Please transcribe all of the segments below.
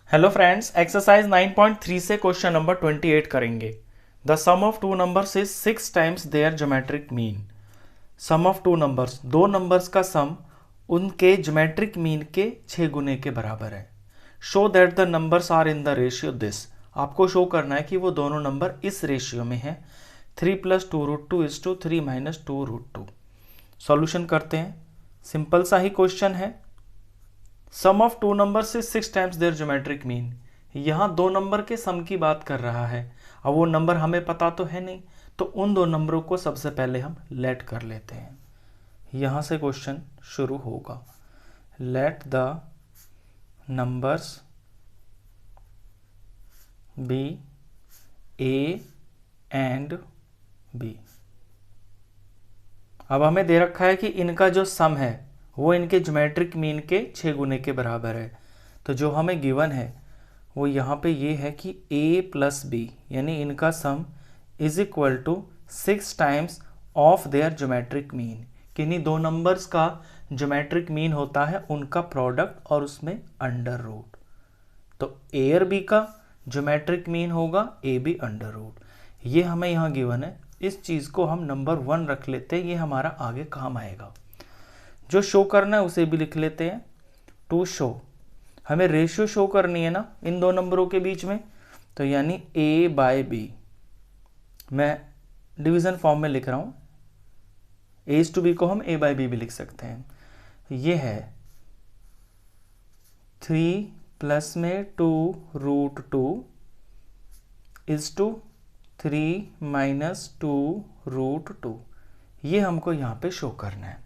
Hello friends, exercise 9.3 से question number 28 करेंगे। The sum of two numbers is 6 times their geometric mean. Sum of two numbers, दो numbers का sum उनके geometric mean के 6 गुने के बराबर है। Show that the numbers are in the ratio this. आपको शो करना है कि वो दोनों नंबर इस रेशियो में है, 3 + 2√2 = 3 - 2√2। सॉल्यूशन करते हैं। सिंपल सा ही क्वेश्चन है। सम ऑफ टू नंबर से 6 टाइम्स देयर ज्योमेट्रिक मीन। यहाँ दो नंबर के सम की बात कर रहा है। अब वो नंबर हमें पता तो है नहीं, तो उन दो नंबरों को सबसे पहले हम लेट कर लेते हैं। यहाँ से क्वेश्चन शुरू होगा। Let the numbers be a and b. अब हमें दे रखा है कि इनका जो सम है वो इनके ज्योमेट्रिक मीन के 6 गुने के बराबर है। तो जो हमें गिवन है वो यहाँ पे ये है कि a + b यानी इनका sum is equal to 6 times of their geometric mean. किन्हीं दो नंबर्स का ज्योमेट्रिक मीन होता है उनका प्रोडक्ट और उसमें अंडर रूट। तो a और b का ज्योमेट्रिक मीन होगा ab अंडर रूट। ये हमें यहाँ गिवन है। इस चीज़ को हम नंबर 1 रख लेते हैं, ये हमारा आगे काम आएगा। जो शो करना है उसे भी लिख लेते हैं। टू शो, हमें रेशियो शो करनी है ना इन दो नंबरों के बीच में, तो यानी a/b। मैं डिवीज़न फॉर्म में लिख रहा हूँ। a/b को हम a/b भी लिख सकते हैं। ये है 3 प्लस में 2√2 = 3 - 2√2। ये हमको यहाँ पे शो करना है।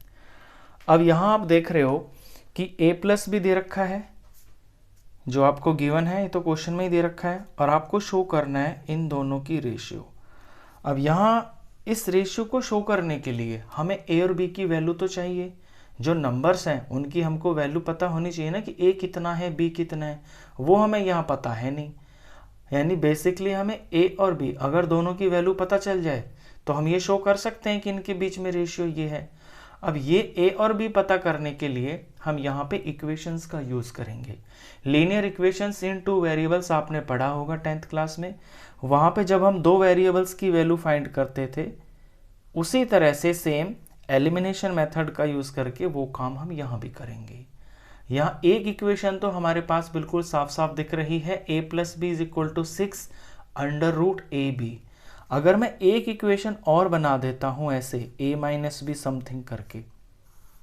अब यहाँ आप देख रहे हो कि a+b दे रखा है, जो आपको गिवन है, ये तो क्वेश्चन में ही दे रखा है, और आपको शो करना है इन दोनों की रेशियो। अब यहाँ इस रेशियो को शो करने के लिए हमें a और b की वैल्यू तो चाहिए। जो नंबर्स हैं उनकी हमको वैल्यू पता होनी चाहिए ना कि a कितना है b कितना है, वो हमें यहाँ पता है नहीं। यानी बेसिकली हमें a और b अगर दोनों की वैल्यू पता चल जाए तो हम ये शो कर सकते हैं कि इनके बीच में रेशियो ये है। अब ये a और b पता करने के लिए हम यहाँ पे इक्वेशंस का यूज़ करेंगे। लीनियर इक्वेशंस इन टू वेरिएबल्स आपने पढ़ा होगा 10th क्लास में। वहाँ पे जब हम दो वेरिएबल्स की वैल्यू फाइंड करते थे, उसी तरह से सेम एलिमिनेशन मेथड का यूज़ करके वो काम हम यहाँ भी करेंगे। यहाँ एक इक्वेशन तो हमारे पास बिल्कुल साफ साफ दिख रही है, a + b = 6 √ab। अगर मैं एक इक्वेशन और बना देता हूँ ऐसे a - b समथिंग करके,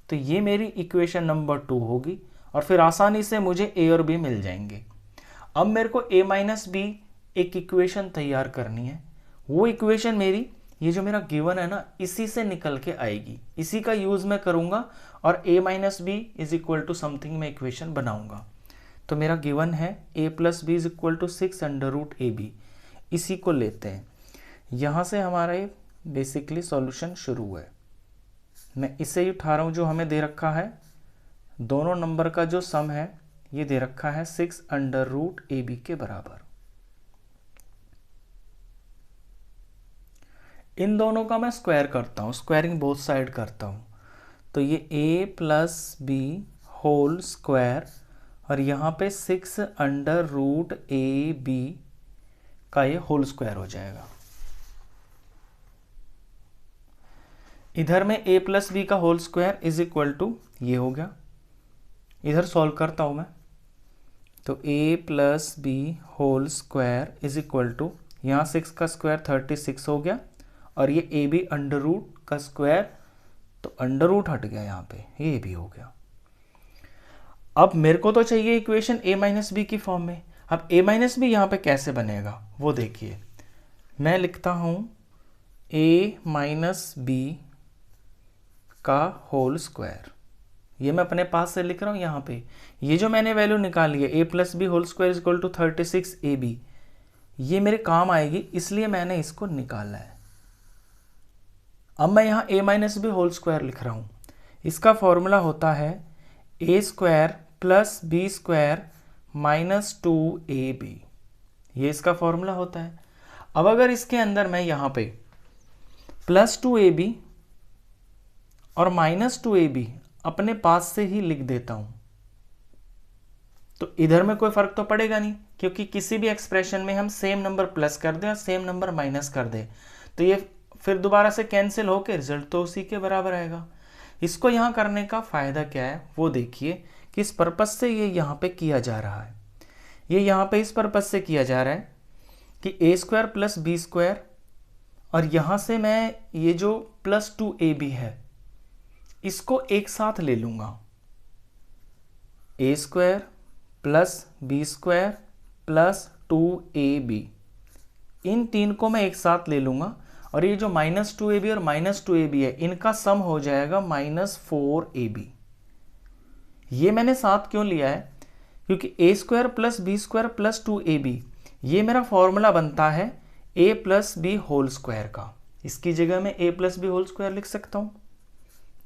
तो ये मेरी इक्वेशन नंबर 2 होगी और फिर आसानी से मुझे a और b मिल जाएंगे। अब मेरे को a - b एक इक्वेशन तैयार करनी है। वो इक्वेशन मेरी, ये जो मेरा गिवन है ना, इसी से निकल के आएगी, इसी का यूज़ मैं करूँगा और a - b = समथिंग में इक्वेशन बनाऊँगा। तो मेरा गिवन है a + b = 6 √ab। इसी को लेते हैं। यहाँ से हमारा ये बेसिकली सॉल्यूशन शुरू है। मैं इसे ही उठा रहा हूँ जो हमें दे रखा है। दोनों नंबर का जो सम है ये दे रखा है 6 √ab के बराबर। इन दोनों का मैं स्क्वायर करता हूँ, स्क्वायरिंग बोथ साइड करता हूँ। तो ये a + b होल स्क्वायर और यहाँ पे 6 √ab का ये होल स्क्वायर हो जाएगा। इधर में a + b का होल स्क्वायर = ये हो गया। इधर सॉल्व करता हूँ मैं, तो a + b होल स्क्वायर = यहाँ 6 का स्क्वायर 36 हो गया और ये ab अंडर रूट का स्क्वायर, तो अंडर रूट हट गया यहाँ पे, ये भी हो गया। अब मेरे को तो चाहिए इक्वेशन a - b की फॉर्म में। अब a - b यहाँ पे कैसे बनेगा वो देखिए। मैं लिखता हूँ a - b का होल स्क्वायर, ये मैं अपने पास से लिख रहा हूँ यहाँ पे। ये जो मैंने वैल्यू निकाली है a + b whole square = 36ab, ये मेरे काम आएगी, इसलिए मैंने इसको निकाला है। अब मैं यहाँ a - b होल स्क्वायर लिख रहा हूँ। इसका फॉर्मूला होता है a² + b² - 2ab। ये इसका फॉर्मूला होता है। अब अगर इसके अंदर मैं यहाँ पे +2ab और -2ab अपने पास से ही लिख देता हूँ, तो इधर में कोई फर्क तो पड़ेगा नहीं, क्योंकि किसी भी एक्सप्रेशन में हम सेम नंबर प्लस कर दें और सेम नंबर माइनस कर दें तो ये फिर दोबारा से कैंसिल होकर रिजल्ट तो उसी के बराबर आएगा। इसको यहाँ करने का फ़ायदा क्या है वो देखिए कि इस पर्पस से ये यहाँ पे किया जा रहा है। ये यहाँ पे इस पर्पस से किया जा रहा है कि ए स्क्वायर प्लस बी स्क्वायर, और यहाँ से मैं ये जो प्लस 2ab है इसको एक साथ ले लूँगा। A square plus b square plus 2ab, इन तीन को मैं एक साथ ले लूँगा, और ये जो -2ab और -2ab है इनका सम हो जाएगा -4ab। ये मैंने साथ क्यों लिया है, क्योंकि a square plus b square plus 2ab ये मेरा फॉर्मूला बनता है a plus b whole square का। इसकी जगह मैं a plus b whole square लिख सकता हूँ,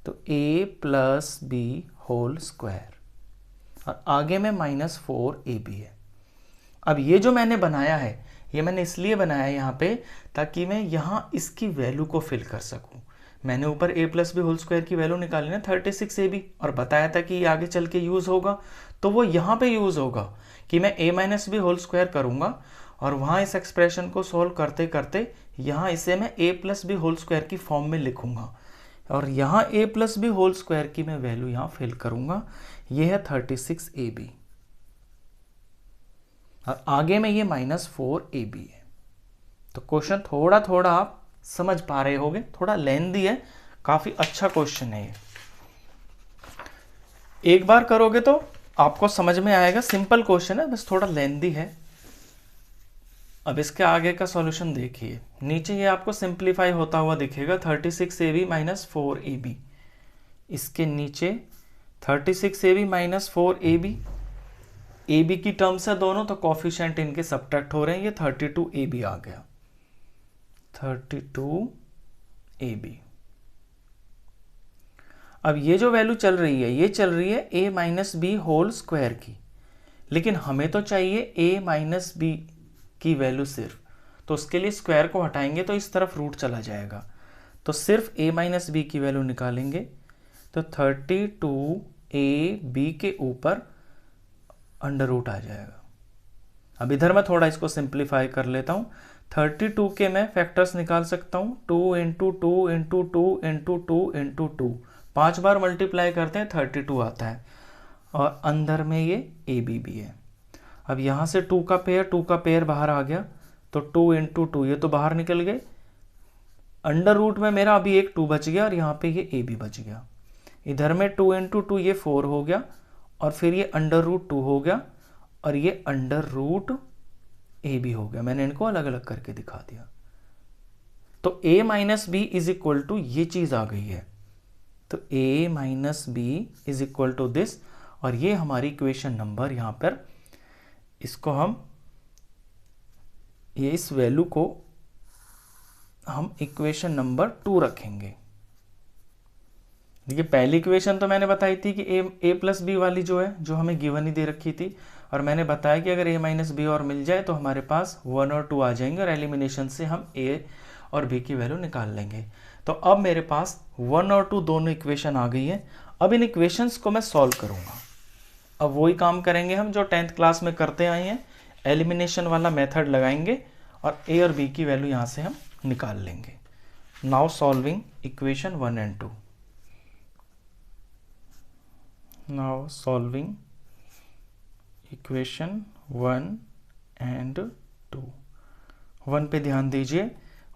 तो a plus b whole square, और आगे में -4ab है। अब ये जो मैंने बनाया है ये मैंने इसलिए बनाया है यहाँ पे ताकि मैं यहाँ इसकी वैल्यू को फिल कर सकूँ। मैंने ऊपर a plus b whole square की वैल्यू निकाली ना 36ab, और बताया था कि ये आगे चल के यूज़ होगा, तो वो यहाँ पे यूज़ होगा कि मैं a minus b whole square करूँगा और वहाँ इस एक्सप्रेशन को सॉल्व करते करते यहाँ इसे मैं a plus b whole square की फॉर्म में लिखूँगा, और यहाँ a plus b whole square की मैं वैल्यू यहाँ फिल करूँगा। ये है 36ab, और आगे में ये -4ab है। तो क्वेश्चन थोड़ा थोड़ा आप समझ पा रहे होंगे, थोड़ा लेंथी है, काफ़ी अच्छा क्वेश्चन है ये। एक बार करोगे तो आपको समझ में आएगा, सिंपल क्वेश्चन है, बस थोड़ा लेंथी है। अब इसके आगे का सॉल्यूशन देखिए, नीचे ये आपको सिंप्लीफाई होता हुआ दिखेगा 36ab -4ab। इसके नीचे 36ab -4ab, ab की टर्म्स है दोनों, तो कॉफिशिएंट इनके सब्ट्रैक्ट हो रहे हैं, ये 32ab आ गया, 32ab। अब ये जो वैल्यू चल रही है ये चल रही है a minus b whole square की, लेकिन हमें तो चाहिए a माइनस बी की वैल्यू सिर्फ, तो उसके लिए स्क्वायर को हटाएंगे तो इस तरफ रूट चला जाएगा, तो सिर्फ a माइनस बी की वैल्यू निकालेंगे तो 32ab के ऊपर अंडर रूट आ जाएगा। अब इधर मैं थोड़ा इसको सिंप्लीफाई कर लेता हूँ। 32 के मैं फैक्टर्स निकाल सकता हूँ, 2 इंटू 2 इंटू 2 इंटू 2 इंटू 2, 5 बार मल्टीप्लाई करते हैं 32 आता है, और अंदर में ये ab भी है। अब यहाँ से 2 का पेयर बाहर आ गया, तो 2 इंटू 2 ये तो बाहर निकल गए, अंडर रूट में मेरा अभी एक 2 बच गया और यहाँ पे ये ab बच गया। इधर में 2 इंटू 2 ये 4 हो गया, और फिर ये अंडर रूट 2 हो गया, और ये अंडर रूट ab हो गया। मैंने इनको अलग अलग करके दिखा दिया, तो a minus b is equal to ये चीज़ आ गई है, तो a minus b is equal to this, और ये हमारी इक्वेशन नंबर यहाँ पर, इसको हम ये इस वैल्यू को हम इक्वेशन नंबर 2 रखेंगे। देखिए पहली इक्वेशन तो मैंने बताई थी कि a प्लस बी वाली जो है, जो हमें गिवन ही दे रखी थी, और मैंने बताया कि अगर a माइनस बी और मिल जाए तो हमारे पास 1 और 2 आ जाएंगे, और एलिमिनेशन से हम a और b की वैल्यू निकाल लेंगे। तो अब मेरे पास 1 और 2 दोनों इक्वेशन आ गई है। अब इन इक्वेशंस को मैं सॉल्व करूँगा। अब वही काम करेंगे हम जो 10th क्लास में करते आए हैं, एलिमिनेशन वाला मेथड लगाएंगे और a और b की वैल्यू यहाँ से हम निकाल लेंगे। Now solving equation 1 and 2। Now solving equation 1 and 2। 1 पे ध्यान दीजिए,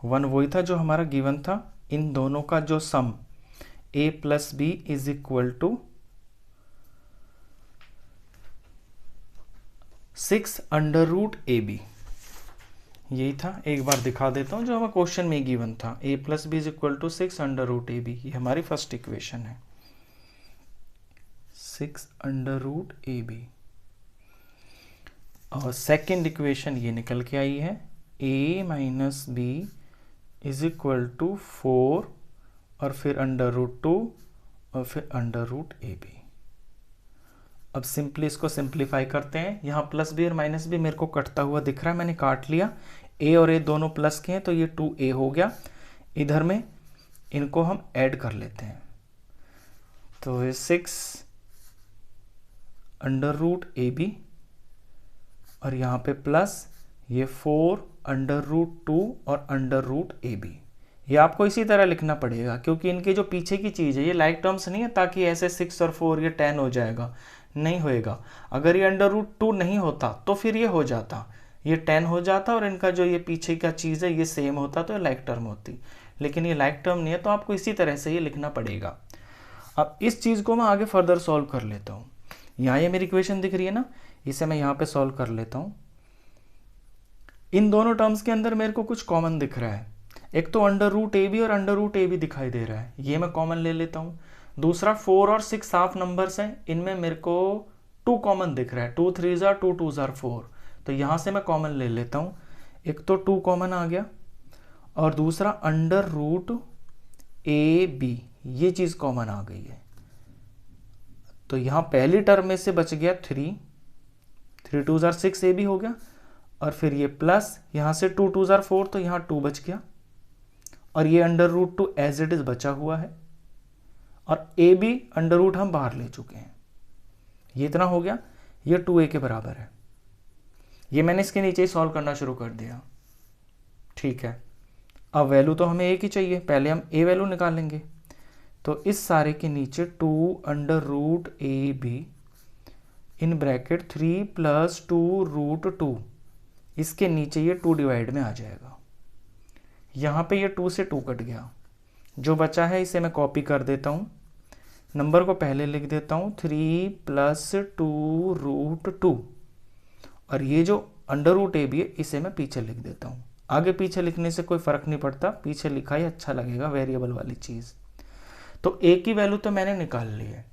1 वही था जो हमारा गिवन था, इन दोनों का जो sum a plus b is equal to 6 under root ab, यही था। एक बार दिखा देता हूँ जो हमें क्वेश्चन में गिवन था, a plus b is equal to 6 under root ab, ये हमारी फर्स्ट इक्वेशन है, 6 अंडर रूट ab। और सेकेंड इक्वेशन ये निकल के आई है, a minus b is equal to 4 और फिर अंडर रूट 2 और फिर अंडर रूट ab। अब सिंपली इसको सिंप्लीफाई करते हैं। यहाँ प्लस बी और माइनस बी मेरे को कटता हुआ दिख रहा है, मैंने काट लिया। a और a दोनों प्लस के हैं तो ये 2a हो गया। इधर में इनको हम ऐड कर लेते हैं, तो ये 6 अंडर रूट ab और यहाँ पे प्लस ये 4 अंडर रूट 2 और अंडर रूट ए बी। ये आपको इसी तरह लिखना पड़ेगा क्योंकि इनके जो पीछे की चीज़ है ये लाइक टर्म्स नहीं है, ताकि ऐसे 6 और 4 ये 10 हो जाएगा, नहीं होएगा। अगर ये अंडर रूट 2 नहीं होता तो फिर ये हो जाता, ये 10 हो जाता और इनका जो ये पीछे का चीज़ है ये सेम होता तो लाइक टर्म होती, लेकिन ये लाइक टर्म नहीं है तो आपको इसी तरह से ये लिखना पड़ेगा। अब इस चीज़ को मैं आगे फर्दर सॉल्व कर लेता हूँ। यहाँ ये मेरी इक्वेशन दिख रही है ना, इसे मैं यहाँ पे सॉल्व कर लेता हूँ। इन दोनों टर्म्स के अंदर मेरे को कुछ कॉमन दिख रहा है। एक तो अंडर रूट ए बी और अंडर रूट ए बी दिखाई दे रहा है, ये मैं कॉमन ले लेता हूँ। दूसरा 4 और 6 हाफ नंबर्स हैं, इनमें मेरे को 2 कॉमन दिख रहा है, 2 3 जार 2 2 जार 4, तो यहाँ से मैं कॉमन ले लेता हूँ। एक तो 2 कॉमन आ गया और दूसरा अंडर रूट ए बी, ये चीज़ कॉमन आ गई है। तो यहाँ पहली टर्म में से बच गया 3 2 जार 6 ए बी हो गया, और फिर ये प्लस यहाँ से 2 2 जार 4, तो यहाँ 2 बच गया, और ये under root 2 as it is बचा हुआ है, और ए बी अंडर रूट हम बाहर ले चुके हैं। ये इतना हो गया, ये 2a के बराबर है। ये मैंने इसके नीचे ही सॉल्व करना शुरू कर दिया। ठीक है, अब वैल्यू तो हमें एक ही चाहिए, पहले हम a वैल्यू निकालेंगे। तो इस सारे के नीचे 2 under root a b in bracket 3 plus 2 root 2, इसके नीचे ये 2 डिवाइड में आ जाएगा। यहाँ पे ये 2 से 2 कट गया, जो बचा है इसे मैं कॉपी कर देता हूँ। नंबर को पहले लिख देता हूँ 3 प्लस 2 रूट 2, और ये जो अंडर रूट ए बी है इसे मैं पीछे लिख देता हूँ। आगे पीछे लिखने से कोई फ़र्क नहीं पड़ता, पीछे लिखा ही अच्छा लगेगा, वेरिएबल वाली चीज़। तो ए की वैल्यू तो मैंने निकाल ली है।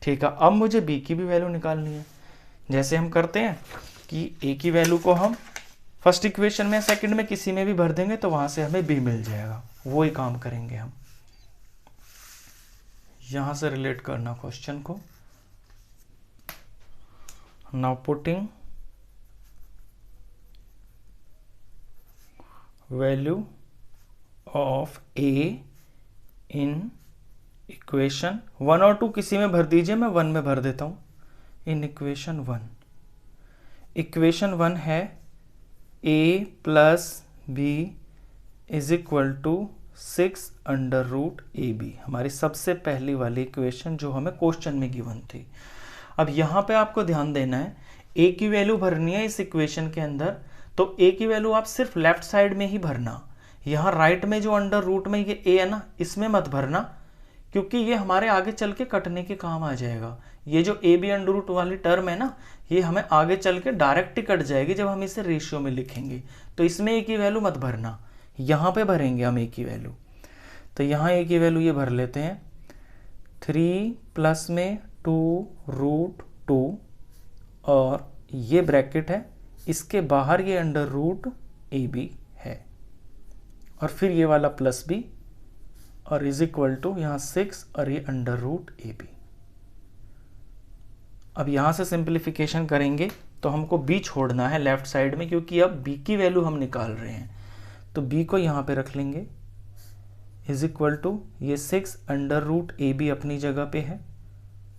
ठीक है, अब मुझे बी की भी वैल्यू निकालनी है। जैसे हम करते हैं कि ए की वैल्यू को हम फर्स्ट इक्वेशन में सेकंड में किसी में भी भर देंगे तो वहां से हमें बी मिल जाएगा, वो ही काम करेंगे हम। यहां से रिलेट करना क्वेश्चन को। Now putting value of A in equation 1 और 2 किसी में भर दीजिए, मैं 1 में भर देता हूं। इन इक्वेशन 1, इक्वेशन 1 है a plus b is equal to 6 under root a b, हमारी सबसे पहली वाली इक्वेशन जो हमें क्वेश्चन में गिवन थी। अब यहाँ पे आपको ध्यान देना है, a की वैल्यू भरनी है इस इक्वेशन के अंदर, तो a की वैल्यू आप सिर्फ लेफ्ट साइड में ही भरना। यहाँ राइट में जो अंडर रूट में ये a है ना, इसमें मत भरना, क्योंकि ये हमारे आगे चल के कटने के काम आ जाएगा। ये जो ए बी अंडर रूट वाली टर्म है ना, ये हमें आगे चल के डायरेक्ट ही कट जाएगी जब हम इसे रेशियो में लिखेंगे। तो इसमें ए की वैल्यू मत भरना, यहाँ पे भरेंगे हम ए की वैल्यू। तो यहाँ ए की वैल्यू ये भर लेते हैं 3 प्लस में 2 रूट 2, और ये ब्रैकेट है, इसके बाहर ये अंडर रूट ए बी है, और फिर ये वाला प्लस बी, और इज इक्वल टू यहाँ 6 और ये अंडर रूट ए बी। अब यहाँ से सिंप्लीफिकेशन करेंगे तो हमको b छोड़ना है लेफ्ट साइड में, क्योंकि अब b की वैल्यू हम निकाल रहे हैं। तो b को यहाँ पे रख लेंगे, इज इक्वल टू ये 6 अंडर रूट ए बी अपनी जगह पे है,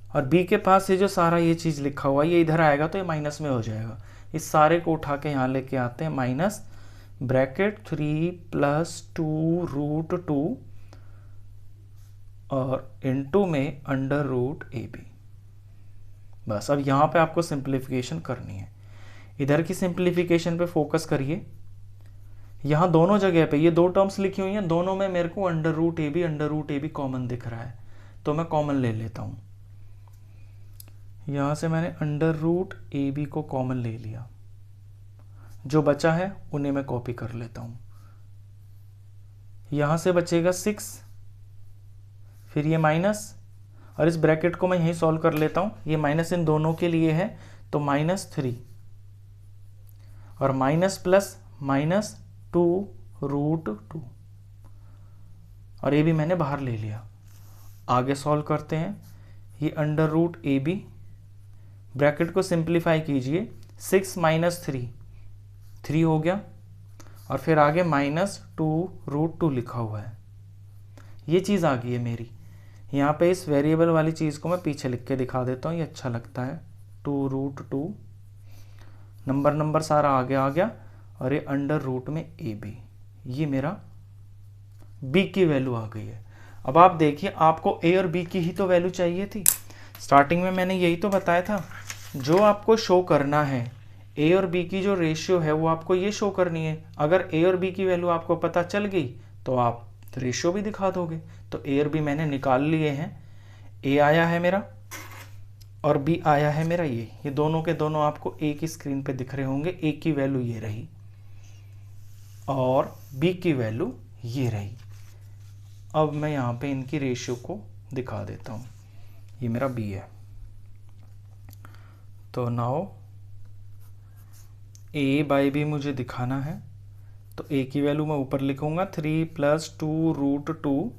और b के पास ये जो सारा ये चीज़ लिखा हुआ है ये इधर आएगा तो ये माइनस में हो जाएगा। इस सारे को उठा के यहाँ लेके आते हैं, माइनस ब्रैकेट 3 प्लस 2 रूट 2 और इनटू में अंडर रूट ए बी। बस अब यहाँ पे आपको सिंप्लीफिकेशन करनी है, इधर की सिंप्लीफिकेशन पे फोकस करिए। यहाँ दोनों जगह पे ये 2 टर्म्स लिखी हुई हैं, दोनों में मेरे को under root a b common दिख रहा है, तो मैं कॉमन ले लेता हूँ। यहाँ से मैंने अंडर रूट ए बी को कॉमन ले लिया, जो बचा है उन्हें मैं कॉपी कर लेता हूँ। यहाँ से बचेगा 6, फिर ये माइनस, और इस ब्रैकेट को मैं यहीं सॉल्व कर लेता हूँ। ये माइनस इन दोनों के लिए है, तो -3 और माइनस प्लस -2 रूट 2, और ये भी मैंने बाहर ले लिया। आगे सॉल्व करते हैं। ये under root a b, bracket को सिंप्लीफाई कीजिए, 6 माइनस 3 हो गया, और फिर आगे -2 रूट 2 लिखा हुआ है। ये चीज़ आ गई है मेरी। यहाँ पे इस वेरिएबल वाली चीज़ को मैं पीछे लिख के दिखा देता हूँ, ये अच्छा लगता है। 2 रूट 2 नंबर सारा आगे आ गया, और ये अंडर रूट में ए बी, ये मेरा बी की वैल्यू आ गई है। अब आप देखिए, आपको ए और बी की ही तो वैल्यू चाहिए थी। स्टार्टिंग में मैंने यही तो बताया था, जो आपको शो करना है ए और बी की जो रेशियो है वो आपको ये शो करनी है। अगर ए और बी की वैल्यू आपको पता चल गई तो आप रेशियो भी दिखा दोगे। तो ए और बी मैंने निकाल लिए हैं, ए आया है मेरा और बी आया है मेरा ये दोनों के दोनों आपको ए की स्क्रीन पे दिख रहे होंगे। ए की वैल्यू ये रही और बी की वैल्यू ये रही। अब मैं यहाँ पे इनकी रेशियो को दिखा देता हूँ। ये मेरा बी है, तो नाउ ए बाई बी मुझे दिखाना है, तो ए की वैल्यू मैं ऊपर लिखूंगा 3 + 2 √2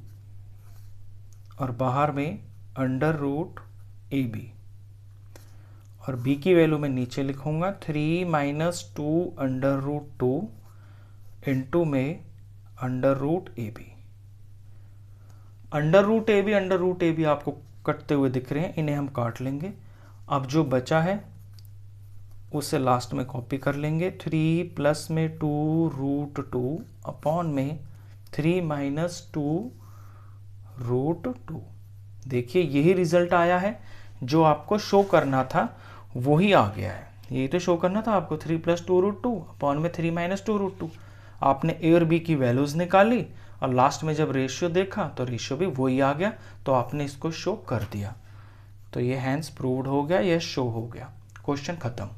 और बाहर में अंडर रूट ए बी, और बी की वैल्यू मैं नीचे लिखूंगा 3 - 2 अंडर रूट 2 इंटू में under root a b. Under root a b आपको कटते हुए दिख रहे हैं, इन्हें हम काट लेंगे। अब जो बचा है उसे लास्ट में कॉपी कर लेंगे। 3 प्लस में 2 √2 अपॉन में 3 - 2 √2। देखिए यही रिजल्ट आया है, जो आपको शो करना था वही आ गया है। यही तो शो करना था आपको, 3 + 2 √2 अपॉन में 3 - 2 √2। आपने ए और बी की वैल्यूज निकाली और लास्ट में जब रेशियो देखा तो रेशियो भी वही आ गया, तो आपने इसको शो कर दिया। तो ये हैंस प्रूव्ड हो गया, यह शो हो गया। क्वेश्चन खत्म।